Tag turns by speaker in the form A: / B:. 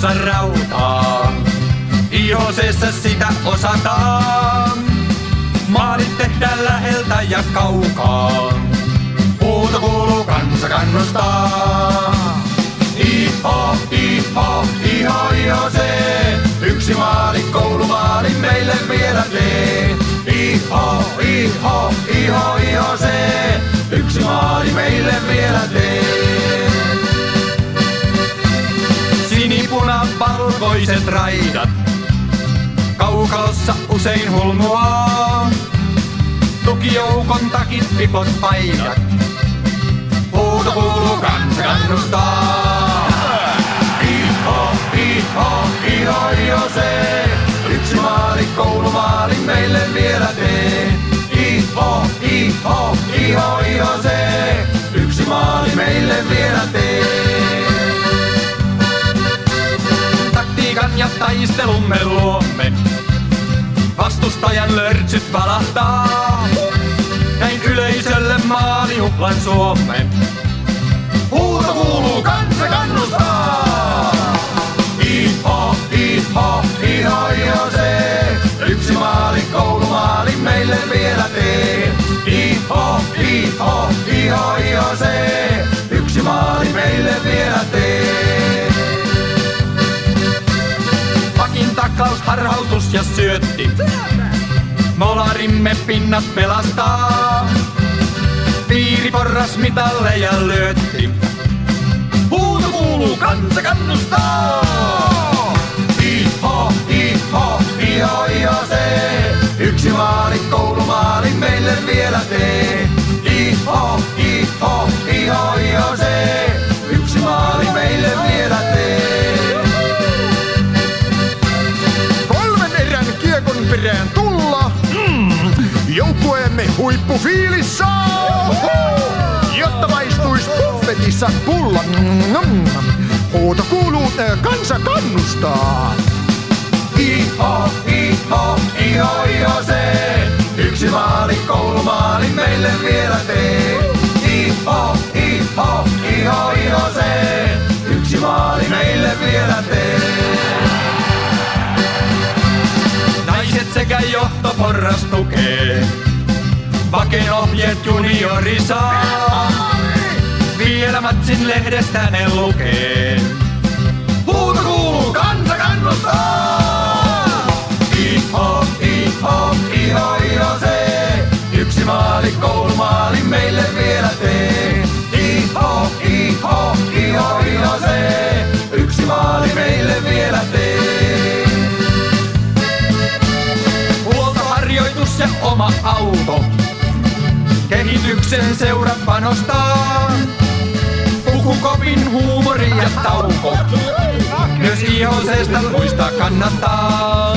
A: suussa rautaa. IHC:ssä sitä osataan. Maalit tehdään läheltä ja kaukaa. Huuto kuuluu, kansa kannustaa. IHO, IHO, IHO, IHC. Yksi maali, koulumaali meille vielä tee. IHO, IHO, IHO, IHC. Yksi maali meille vielä tee. Sinipuna valkoiset raidat. Kaukalossa usein hulmuaa. Tukijoukon takit, pipot, paidat. Huuto kuuluu, kansa kannustaa. IHO, IHO, IHO, IHC. Yksi maali, koulumaali meille vielä tee. IHO, IHO, IHO, IHC. Yksi maali meille vielä tee. Taktiikan ja taistelumme luomme. Vastustajan lörtsyt valahtaa. Näin yleisölle maalijuhlan Suomen. Huuto kuuluu, kansa kannustaa. IHO, IHO, IHO, IHC. Yksi maali, koulumaali meille vielä tee. IHO, IHO, IHO, IHC. Yksi maali meille vielä tee. Pakin taklaus, harhautus ja syötti. Molarimme pinnat pelastaa. Piiriporras mitalleja lyötti. Huuto kuuluu, kansa kannustaa. IHO, IHO, IHO, IHC. Yksi maali, koulumaali meille vielä tee. IHO, IHO, IHO, IHC. Yksi maali meille vielä tee.
B: 3 erän kiekon perään tulla. Joukkueemme huippufiilissä. Jotta maistuis buffetissa pulla. Huuto kuuluu, kansa kannustaa.
A: IHO, IHO, IHO, IHC. Yksi maali, koulumaali meille vielä tee. IHO, IHO, IHO, IHC. Yksi maali meille vielä tee. Naiset sekä johtoporras tukee. Vaken ohjeet juniori saa. Vielä matsin lehdestä ne lukee. Huuto kuuluu, kansa kannustaa. IHO, IHO, IHO, IHC. Yksi maali, koulumaali meille vielä tee. IHO, IHO, IHO, IHC. Yksi maali meille vielä tee. Huoltoharjoitus ja oma auto. Kehityksen seura panostaa. Pukukopin huumori ja tauko. Myös IHC:stä muistaa kannattaa.